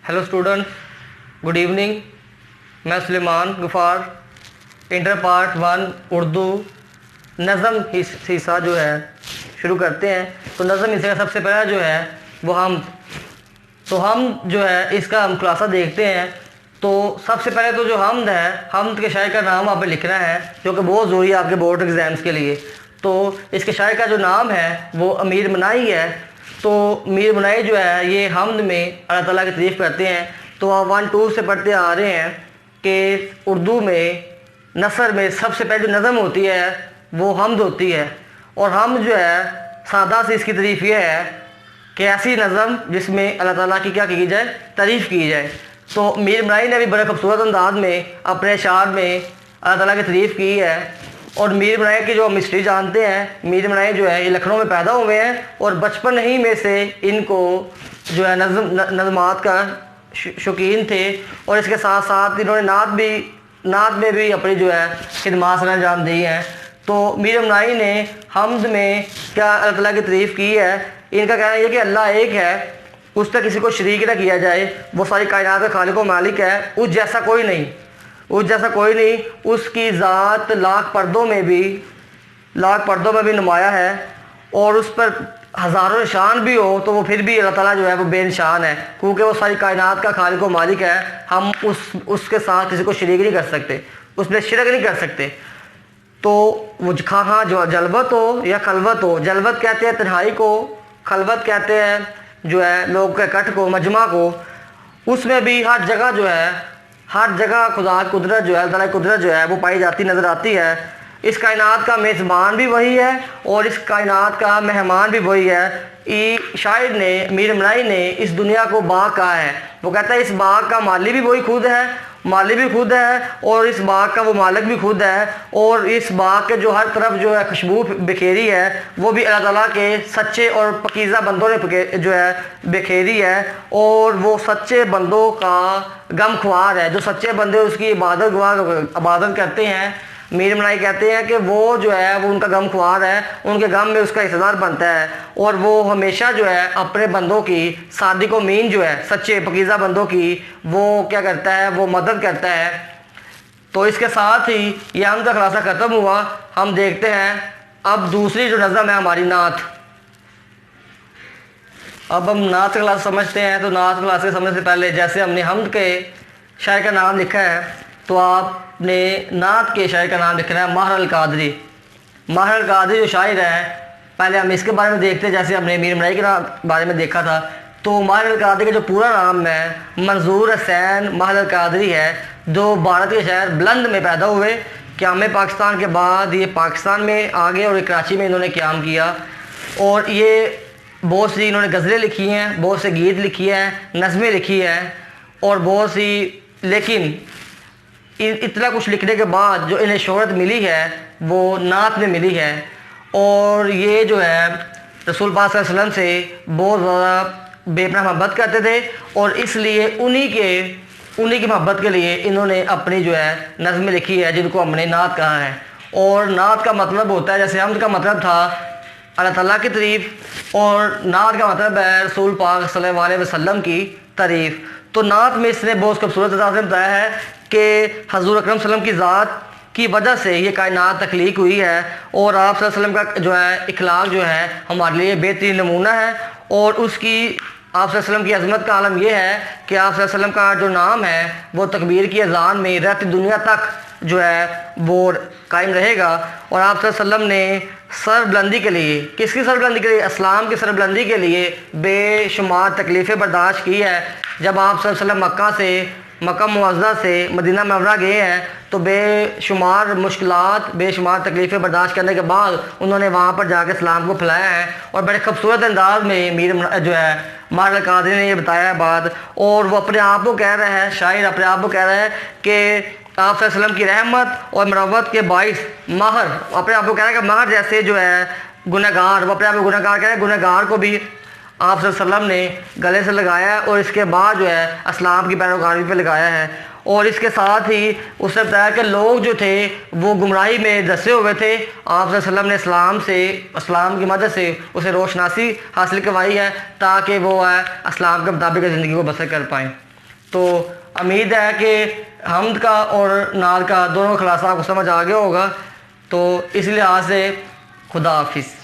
Hello students, good evening. मैं Suleman Ghaffar, inter part 1 Urdu नज़म हिस्सा जो है शुरू करते हैं। तो नज़म हिस्से का सबसे पहला जो है वो हम जो है इसका हम खुलासा देखते हैं। तो सबसे पहले तो जो हमद है, हमद के शायर का नाम आप लिखना है, जो कि बहुत ज़रूरी है आपके बोर्ड एग्ज़ाम्स के लिए। तो इसके शायर का जो नाम है वो अमीर मनाई है। तो मीर मनाई जो है ये हमद में अल्लाह ताला की तारीफ़ करते हैं। तो आप 1-2 से पढ़ते आ रहे हैं कि उर्दू में नसर में सबसे पहले जो नज़म होती है वो हमद होती है। और हम जो है सादा से इसकी तारीफ़ ये है कि ऐसी नज़म जिसमें अल्लाह ताला की क्या की जाए, तारीफ़ की जाए। तो मीर मनाई ने भी बड़े खूबसूरत अंदाज में अपने अशार में अल्लाह ताला की तारीफ़ की है। और मीर मनाई की जो हम हिस्ट्री जानते हैं, मीर मनाई जो है ये लखनऊ में पैदा हुए हैं और बचपन ही में से इनको जो है नज़मात का शौकीन थे। और इसके साथ साथ इन्होंने नात में भी अपनी जो है खिदमात से अंजाम दी हैं। तो मीर मनाई ने हमद में क्या अल्लाह ताला की तारीफ़ की है। इनका कहना है कि अल्लाह एक है, उस तक किसी को शरीक न किया जाए, वो सारी कायनात का खालिक व मालिक है, उस जैसा कोई नहीं, उसकी ज़ात लाख पर्दों में भी नुमाया है। और उस पर हज़ारों निशान भी हो तो वो फिर भी अल्लाह ताला जो है वो बेनिशान है, क्योंकि वो सारी कायनात का खालिक व मालिक है। हम उसके साथ किसी को शरीक नहीं कर सकते, उसमें शिरक नहीं कर सकते। तो वो हाँ जो जलवत हो या खलवत हो, जलवत कहते हैं तन्हाई को, खलवत कहते हैं जो है लोग के इकट्ठ को, मजमा को। उसमें भी हर जगह खुदा की कुदरत जो है, अल्लाह की कुदरत जो है वो पाई जाती नज़र आती है। इस कायनात का मेज़बान भी वही है और इस कायनात का मेहमान भी वही है। शायर ने, मीर मनाई ने इस दुनिया को बाग कहा है। वो कहता है इस बाग का माली भी वही खुद है, और इस बाग का वो मालिक भी खुद है। और इस बाग के जो हर तरफ जो है खुशबू बिखेरी है वो भी अल्लाह ताला के सच्चे और पकीज़ा बंदों ने जो है बिखेरी है। और वो सच्चे बंदों का गम ख्वार है, जो सच्चे बंदे उसकी इबादत करते हैं। मीर मनाई कहते हैं कि वो जो है वो उनका गम ख्वार है, उनके गम में उसका हिस्सेदार बनता है। और वो हमेशा जो है अपने बंदों की, सादिक व मीन जो है सच्चे पकीज़ा बंदों की, वो क्या करता है, वो मदद करता है। तो इसके साथ ही ये हम का खुलासा ख़त्म हुआ। हम देखते हैं अब दूसरी जो नज़म है हमारी नात। अब हम नात का क्लास समझते हैं। तो नात क्लास के समझने से पहले जैसे हमने हमद के शायर का नाम लिखा है, तो आपने नात के शायर का नाम लिखना है महर अल-कादरी। महर अल-कादरी जो शायर है, पहले हम इसके बारे में देखते हैं जैसे हमने मीर मनाई के बारे में देखा था। तो महर अल-कादरी का जो पूरा नाम है मंजूर हुसैन महर अल-कादरी है, जो भारत के शहर बुलंद में पैदा हुए। क़याम पाकिस्तान के बाद ये पाकिस्तान में आ गए और कराची में इन्होंने क़याम किया। और ये बहुत सी इन्होंने गज़लें लिखी हैं, बहुत से गीत लिखी हैं, नज़में लिखी हैं और बहुत सी। लेकिन इतना कुछ लिखने के बाद जो इन्हें शोहरत मिली है वो नात में मिली है। और ये जो है रसूल पाक सल्लल्लाहु अलैहि वसल्लम से बहुत ज़्यादा बेपनाह मोहब्बत करते थे और इसलिए उन्हीं की मोहब्बत के लिए इन्होंने अपनी जो है नज़में लिखी है, जिनको हमने नात कहा है। और नात का मतलब होता है, जैसे हमद का मतलब था अल्लाह ताला की तारीफ़, और नात का मतलब है रसूल पाक सल्लल्लाहु अलैहि वसल्लम की तारीफ़। तो नात में इसने बहुत खूबसूरत अंदाज़ में बताया है कि हज़ूर अकरम सल्लल्लाहु अलैहि वसल्लम की ज़ात की वजह से ये कायनात तख्लीक हुई है। और आप सल्लल्लाहु अलैहि वसल्लम का जो है इखलाक जो है हमारे लिए बेहतरीन नमूना है। और उसकी आप सल्लल्लाहु अलैहि वसल्लम की अज़मत का आलम यह है कि आप सल्लल्लाहु अलैहि वसल्लम का जो नाम है वो तकबीर की अज़ान में रहती दुनिया तक जो है वो कायम रहेगा। और आप सल्लल्लाहु अलैहि वसल्लम ने सरबुलंदी के लिए, किसकी सरबुलंदी के लिए, इस्लाम की सरबुलंदी के लिए बेशुमार तकलीफ़ें बर्दाश्त की है। जब आप सल्लल्लाहु अलैहि वसल्लम मक्का मुअज़्ज़ज़ा से मदीना मुनव्वरा गए हैं तो बेशुमार मुश्किलात, बेशुमार तकलीफ़ें बर्दाश्त करने के बाद उन्होंने वहाँ पर जाकर इस्लाम को फैलाया है। और बड़े खूबसूरत अंदाज में मीर जो है महर अल-कादरी ने ये बताया है बात। और वो अपने आप को कह रहा है, शायर अपने आप को कह रहा है कि आप सल्लल्लाहु अलैहि वसल्लम की रहमत और मरवत के बाइस महर, अपने आप को कह रहा है कि महर जैसे जो है गुनहगार, वो अपने आप को गुनहगार कह रहे हैं, गुनहगार को भी आप सल्लल्लाहु अलैहि वसल्लम ने गले से लगाया है और इसके बाद जो है इस्लाम की पैरोकारी पे लगाया है। और इसके साथ ही उसने बताया कि लोग जो थे वो गुमराही में धंसे हुए थे, आप वसल्लम ने इस्लाम की मदद से उसे रोशनासी हासिल करवाई है ताकि वो इस्लाम के मुताबिक ज़िंदगी को बसर कर पाएँ। تو امید ہے کہ حمد کا اور نعت کا دونوں خلاصہ آپ کو سمجھ آ گیا ہوگا، تو اس لحاظ سے خدا حافظ۔